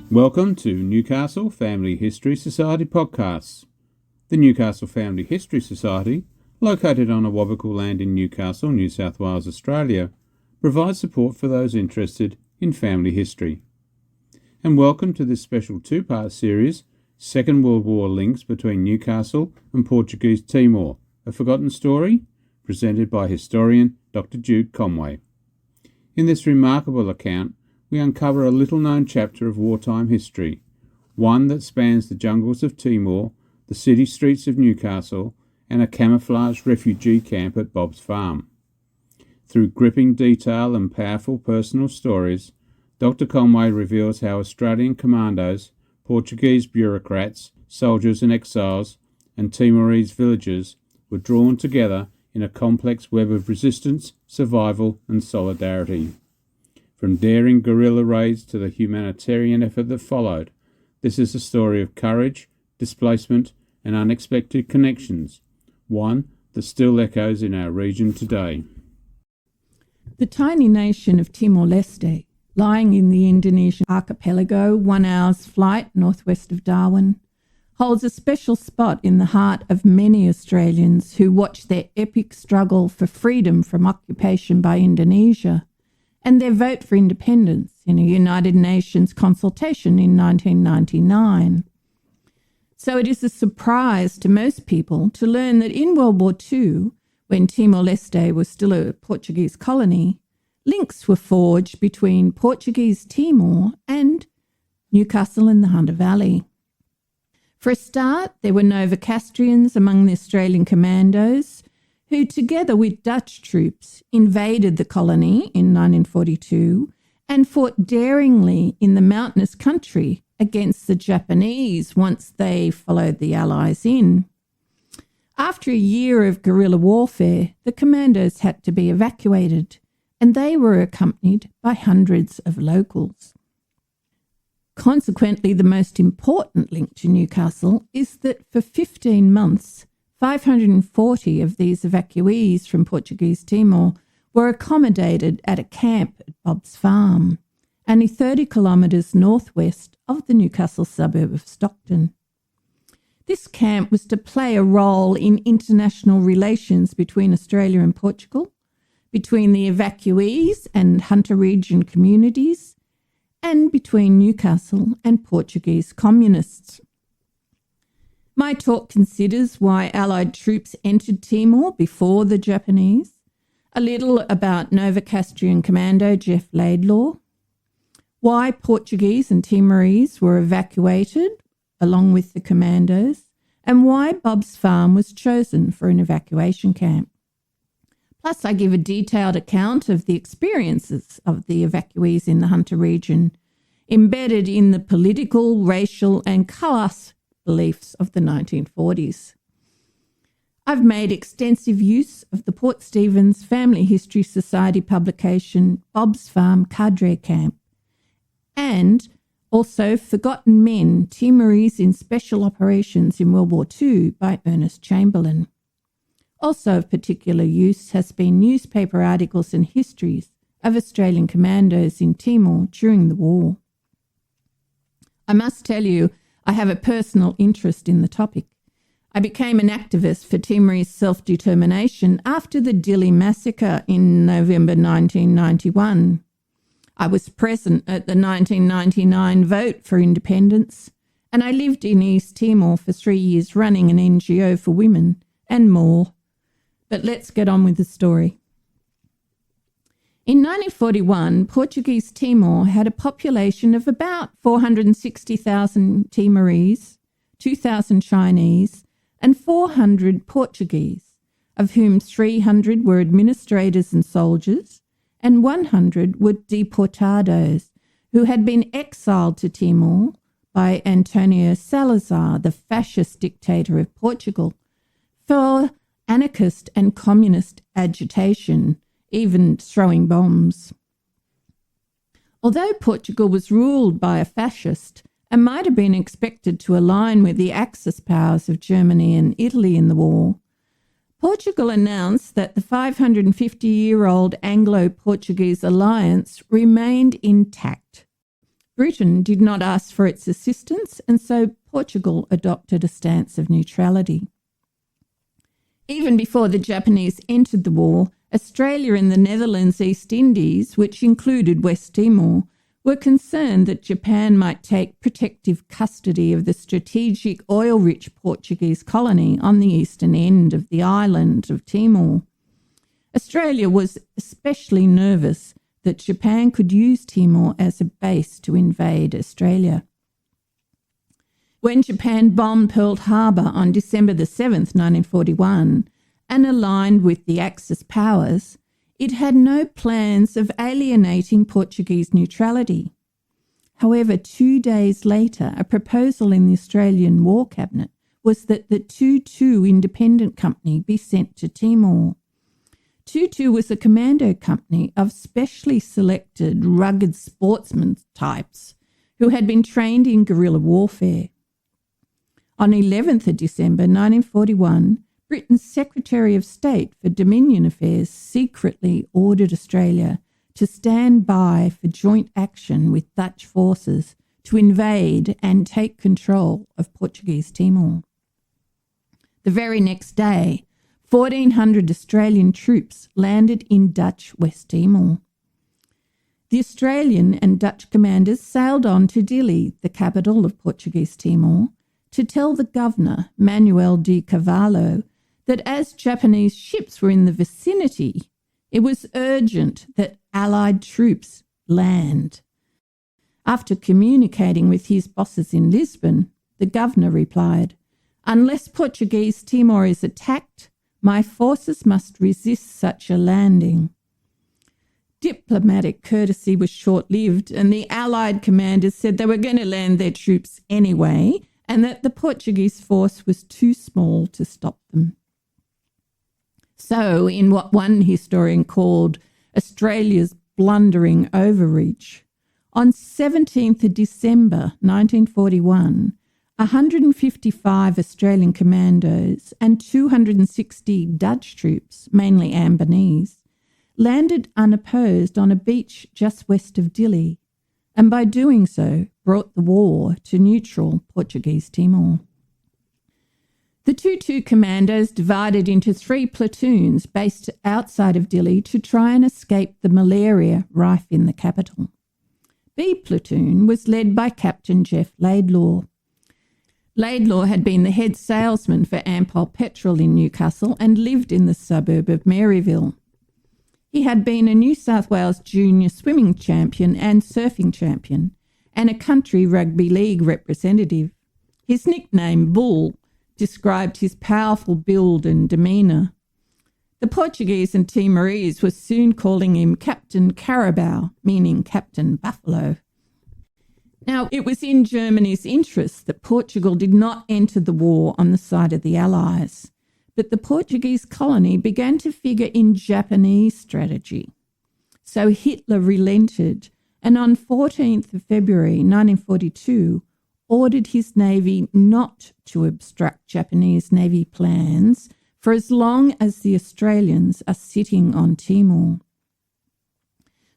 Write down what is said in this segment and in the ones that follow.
Welcome to Newcastle Family History Society podcasts. The Newcastle Family History Society, located on Awabakal land in Newcastle, New South Wales, Australia, provides support for those interested in family history. And welcome to this special two-part series, Second World War links between Newcastle and Portuguese Timor, a forgotten story, presented by historian Dr Jude Conway. In this remarkable account, we uncover a little-known chapter of wartime history, one that spans the jungles of Timor, the city streets of Newcastle, and a camouflaged refugee camp at Bob's Farm. Through gripping detail and powerful personal stories, Dr Conway reveals how Australian commandos, Portuguese bureaucrats, soldiers and exiles, and Timorese villagers were drawn together in a complex web of resistance, survival and solidarity. From daring guerrilla raids to the humanitarian effort that followed, this is a story of courage, displacement and unexpected connections, one that still echoes in our region today. The tiny nation of Timor-Leste, lying in the Indonesian archipelago 1 hour's flight northwest of Darwin, holds a special spot in the heart of many Australians who watched their epic struggle for freedom from occupation by Indonesia and their vote for independence in a United Nations consultation in 1999. So it is a surprise to most people to learn that in World War II, when Timor-Leste was still a Portuguese colony, links were forged between Portuguese Timor and Newcastle in the Hunter Valley. For a start, there were Novocastrians among the Australian commandos who, together with Dutch troops, invaded the colony in 1942 and fought daringly in the mountainous country against the Japanese once they followed the Allies in. After a year of guerrilla warfare, the commandos had to be evacuated, and they were accompanied by hundreds of locals. Consequently, the most important link to Newcastle is that for 15 months, 540 of these evacuees from Portuguese Timor were accommodated at a camp at Bob's Farm, only 30 kilometres northwest of the Newcastle suburb of Stockton. This camp was to play a role in international relations between Australia and Portugal, between the evacuees and Hunter region communities, and between Newcastle and Portuguese communists. My talk considers why Allied troops entered Timor before the Japanese, a little about Novocastrian commando Jeff Laidlaw, why Portuguese and Timorese were evacuated along with the commandos, and why Bob's Farm was chosen for an evacuation camp. Plus, I give a detailed account of the experiences of the evacuees in the Hunter region, embedded in the political, racial and class beliefs of the 1940s. I've made extensive use of the Port Stephens Family History Society publication Bob's Farm Cadre Camp, and also Forgotten Men, Timorese in Special Operations in World War II by Ernest Chamberlain. Also of particular use has been newspaper articles and histories of Australian commandos in Timor during the war. I must tell you, I have a personal interest in the topic. I became an activist for Timorese self-determination after the Dili massacre in November 1991. I was present at the 1999 vote for independence, and I lived in East Timor for 3 years running an NGO for women and more. But let's get on with the story. In 1941, Portuguese Timor had a population of about 460,000 Timorese, 2,000 Chinese, and 400 Portuguese, of whom 300 were administrators and soldiers, and 100 were deportados, who had been exiled to Timor by Antonio Salazar, the fascist dictator of Portugal, for anarchist and communist agitation, even throwing bombs. Although Portugal was ruled by a fascist and might have been expected to align with the Axis powers of Germany and Italy in the war, Portugal announced that the 550-year-old Anglo-Portuguese alliance remained intact. Britain did not ask for its assistance, and so Portugal adopted a stance of neutrality. Even before the Japanese entered the war, Australia and the Netherlands East Indies, which included West Timor, were concerned that Japan might take protective custody of the strategic oil-rich Portuguese colony on the eastern end of the island of Timor. Australia was especially nervous that Japan could use Timor as a base to invade Australia. When Japan bombed Pearl Harbor on December the 7th, 1941, and aligned with the Axis powers, it had no plans of alienating Portuguese neutrality. However, 2 days later, a proposal in the Australian War Cabinet was that the 22 Independent Company be sent to Timor. 22 was a commando company of specially selected rugged sportsman types who had been trained in guerrilla warfare. On 11th of December 1941, Britain's Secretary of State for Dominion Affairs secretly ordered Australia to stand by for joint action with Dutch forces to invade and take control of Portuguese Timor. The very next day, 1,400 Australian troops landed in Dutch West Timor. The Australian and Dutch commanders sailed on to Dili, the capital of Portuguese Timor, to tell the governor, Manuel de Carvalho, that as Japanese ships were in the vicinity, it was urgent that Allied troops land. After communicating with his bosses in Lisbon, the governor replied, "Unless Portuguese Timor is attacked, my forces must resist such a landing." Diplomatic courtesy was short-lived, and the Allied commanders said they were going to land their troops anyway, and that the Portuguese force was too small to stop them. So, in what one historian called Australia's blundering overreach, on 17th of December 1941, 155 Australian commandos and 260 Dutch troops, mainly Ambonese, landed unopposed on a beach just west of Dili, and by doing so brought the war to neutral Portuguese Timor. The 22 commandos divided into 3 platoons based outside of Dili to try and escape the malaria rife in the capital. B platoon was led by Captain Jeff Laidlaw. Laidlaw had been the head salesman for Ampol Petrol in Newcastle and lived in the suburb of Maryville. He had been a New South Wales junior swimming champion and surfing champion, and a country rugby league representative. His nickname, Bull, described his powerful build and demeanour. The Portuguese and Timorese were soon calling him Captain Carabao, meaning Captain Buffalo. Now, it was in Germany's interest that Portugal did not enter the war on the side of the Allies, but the Portuguese colony began to figure in Japanese strategy. So Hitler relented, and on 14th of February 1942, ordered his navy not to obstruct Japanese navy plans for as long as the Australians are sitting on Timor.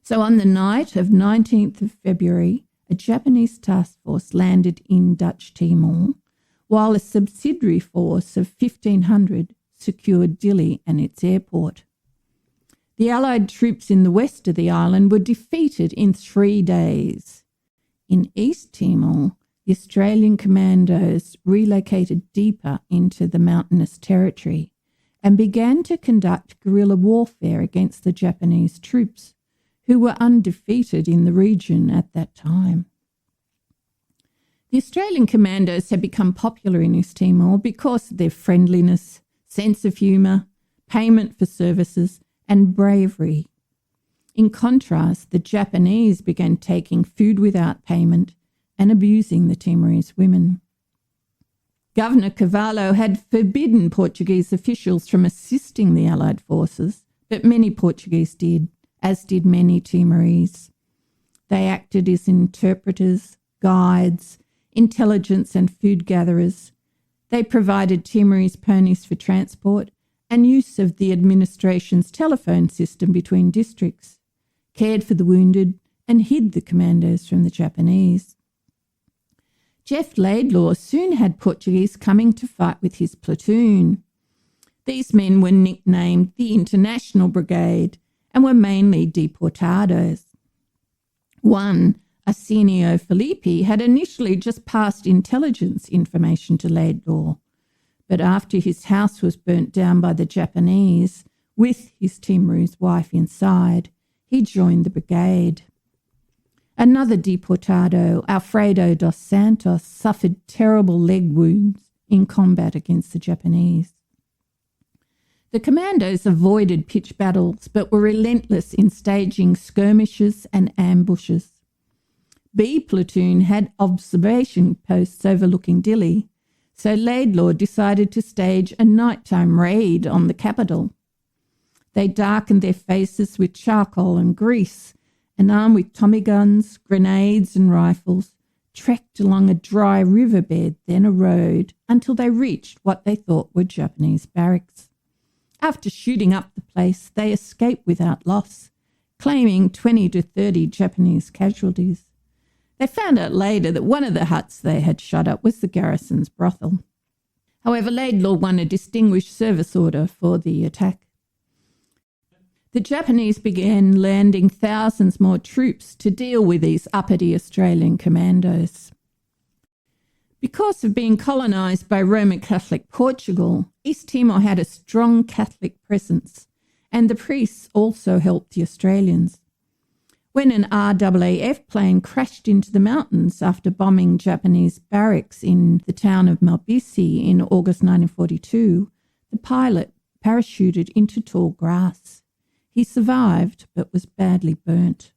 So on the night of 19th of February, a Japanese task force landed in Dutch Timor, while a subsidiary force of 1,500 secured Dili and its airport. The Allied troops in the west of the island were defeated in 3 days. In East Timor, the Australian commandos relocated deeper into the mountainous territory and began to conduct guerrilla warfare against the Japanese troops, who were undefeated in the region at that time. The Australian commandos had become popular in East Timor because of their friendliness, sense of humour, payment for services, and bravery. In contrast, the Japanese began taking food without payment and abusing the Timorese women. Governor Carvalho had forbidden Portuguese officials from assisting the Allied forces, but many Portuguese did, as did many Timorese. They acted as interpreters, guides, intelligence and food gatherers. They provided Timorese ponies for transport and use of the administration's telephone system between districts, cared for the wounded, and hid the commandos from the Japanese. Jeff Laidlaw soon had Portuguese coming to fight with his platoon. These men were nicknamed the International Brigade and were mainly deportados. One, Arsenio Filippi, had initially just passed intelligence information to Laidlaw, but after his house was burnt down by the Japanese, with his Timorese wife inside, he joined the brigade. Another deportado, Alfredo dos Santos, suffered terrible leg wounds in combat against the Japanese. The commandos avoided pitched battles but were relentless in staging skirmishes and ambushes. B Platoon had observation posts overlooking Dili, so Laidlaw decided to stage a nighttime raid on the capital. They darkened their faces with charcoal and grease, and armed with Tommy guns, grenades and rifles, trekked along a dry riverbed, then a road, until they reached what they thought were Japanese barracks. After shooting up the place, they escaped without loss, claiming 20 to 30 Japanese casualties. They found out later that one of the huts they had shot up was the garrison's brothel. However, Laidlaw won a Distinguished Service Order for the attack. The Japanese began landing thousands more troops to deal with these uppity Australian commandos. Because of being colonised by Roman Catholic Portugal, East Timor had a strong Catholic presence, and the priests also helped the Australians. When an RAAF plane crashed into the mountains after bombing Japanese barracks in the town of Malbisi in August 1942, the pilot parachuted into tall grass. He survived but was badly burnt.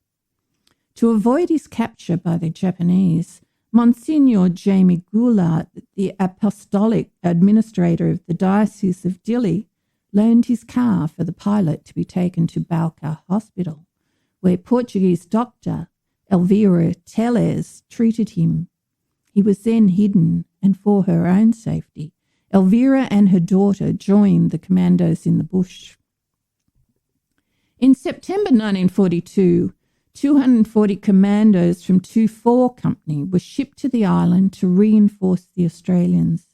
To avoid his capture by the Japanese, Monsignor Jamie Goulart, the apostolic administrator of the Diocese of Dili, loaned his car for the pilot to be taken to Balcar Hospital, where Portuguese doctor Elvira Teles treated him. He was then hidden, and for her own safety, Elvira and her daughter joined the commandos in the bush. In September 1942, 240 commandos from 2-4 Company were shipped to the island to reinforce the Australians.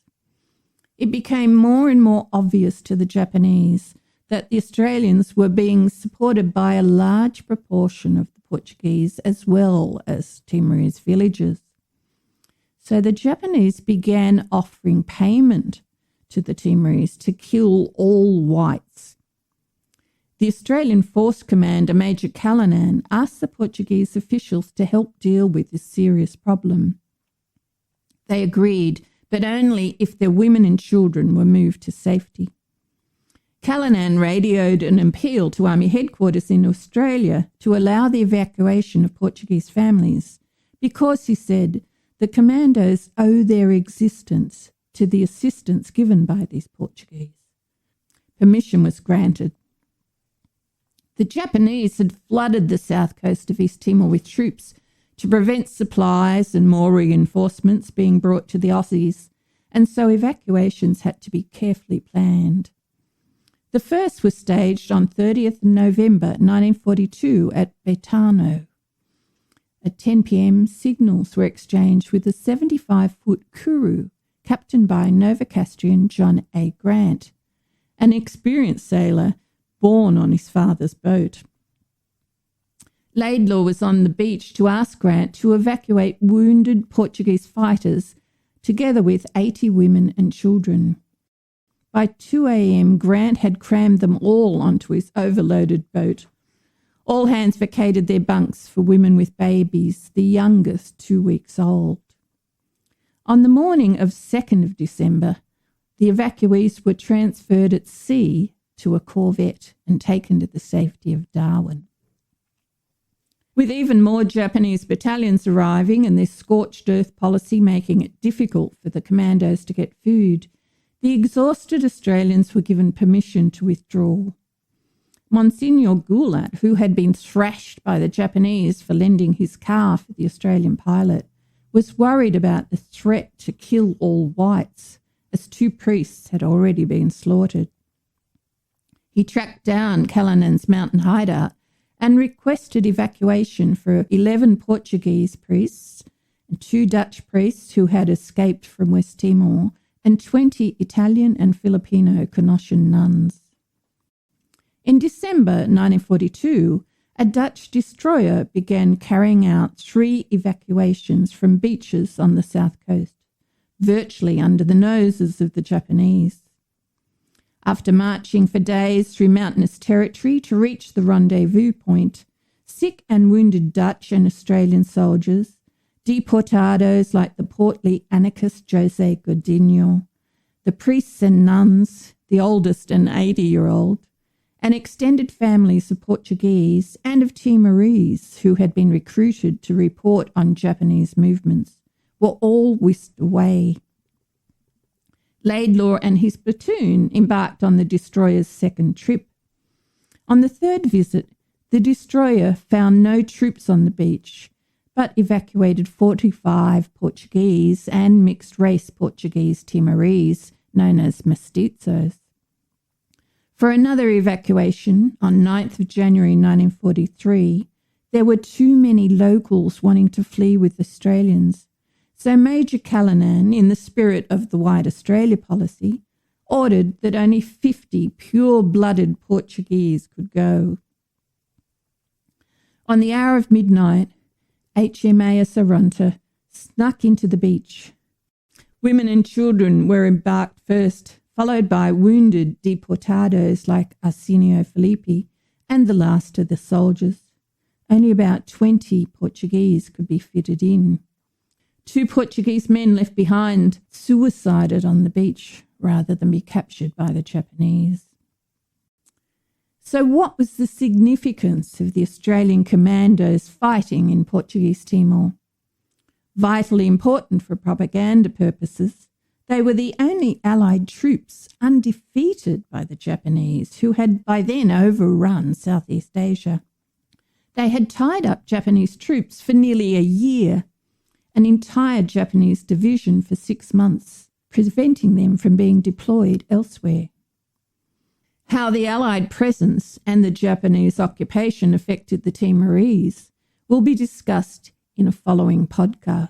It became more and more obvious to the Japanese that the Australians were being supported by a large proportion of the Portuguese as well as Timorese villagers. So the Japanese began offering payment to the Timorese to kill all whites. The Australian Force Commander, Major Callanan, asked the Portuguese officials to help deal with this serious problem. They agreed, but only if their women and children were moved to safety. Callanan radioed an appeal to Army headquarters in Australia to allow the evacuation of Portuguese families because, he said, the commandos owe their existence to the assistance given by these Portuguese. Permission was granted. The Japanese had flooded the south coast of East Timor with troops to prevent supplies and more reinforcements being brought to the Aussies, and so evacuations had to be carefully planned. The first was staged on 30th November 1942 at Betano. At 10 p.m, signals were exchanged with a 75-foot Kuru, captained by Novocastrian John A. Grant, an experienced sailor born on his father's boat. Laidlaw was on the beach to ask Grant to evacuate wounded Portuguese fighters together with 80 women and children. By 2 a.m, Grant had crammed them all onto his overloaded boat. All hands vacated their bunks for women with babies, the youngest 2 weeks old. On the morning of 2nd of December, the evacuees were transferred at sea to a corvette and taken to the safety of Darwin. With even more Japanese battalions arriving and their scorched earth policy making it difficult for the commandos to get food, the exhausted Australians were given permission to withdraw. Monsignor Goulart, who had been thrashed by the Japanese for lending his car for the Australian pilot, was worried about the threat to kill all whites, as 2 priests had already been slaughtered. He tracked down Callanan's mountain hideout and requested evacuation for 11 Portuguese priests and 2 Dutch priests who had escaped from West Timor and 20 Italian and Filipino Canossian nuns. In December 1942, a Dutch destroyer began carrying out 3 evacuations from beaches on the south coast, virtually under the noses of the Japanese. After marching for days through mountainous territory to reach the rendezvous point, sick and wounded Dutch and Australian soldiers, deportados like the portly anarchist José Godinho, the priests and nuns, the oldest an 80-year-old, and extended families of Portuguese and of Timorese who had been recruited to report on Japanese movements, were all whisked away. Laidlaw and his platoon embarked on the destroyer's second trip. On the third visit, the destroyer found no troops on the beach, but evacuated 45 Portuguese and mixed-race Portuguese Timorese, known as mestizos. For another evacuation, on 9th of January 1943, there were too many locals wanting to flee with Australians, so Major Callanan, in the spirit of the White Australia policy, ordered that only 50 pure-blooded Portuguese could go. On the hour of midnight, HMAS Arunta snuck into the beach. Women and children were embarked first, followed by wounded deportados like Arsenio Filippi and the last of the soldiers. Only about 20 Portuguese could be fitted in. 2 Portuguese men left behind suicided on the beach rather than be captured by the Japanese. So what was the significance of the Australian commandos fighting in Portuguese Timor? Vitally important for propaganda purposes, they were the only Allied troops undefeated by the Japanese, who had by then overrun Southeast Asia. They had tied up Japanese troops for nearly a year, an entire Japanese division for 6 months, preventing them from being deployed elsewhere. How the Allied presence and the Japanese occupation affected the Timorese will be discussed in a following podcast.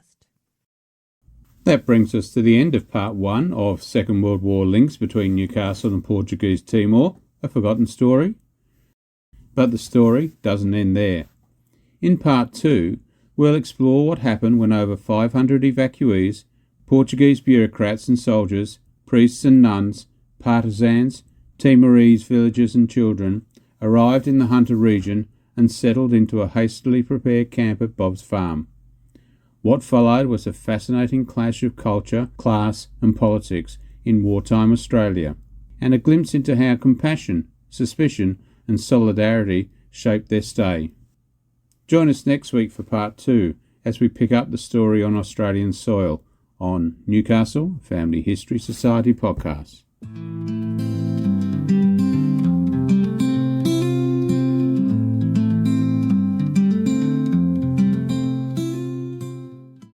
That brings us to the end of part 1 of Second World War links between Newcastle and Portuguese Timor, a forgotten story. But the story doesn't end there. In part 2, we'll explore what happened when over 500 evacuees, Portuguese bureaucrats and soldiers, priests and nuns, partisans, Timorese villagers and children arrived in the Hunter region and settled into a hastily prepared camp at Bob's farm. What followed was a fascinating clash of culture, class and politics in wartime Australia, and a glimpse into how compassion, suspicion and solidarity shaped their stay. Join us next week for part 2 as we pick up the story on Australian soil on Newcastle Family History Society podcast.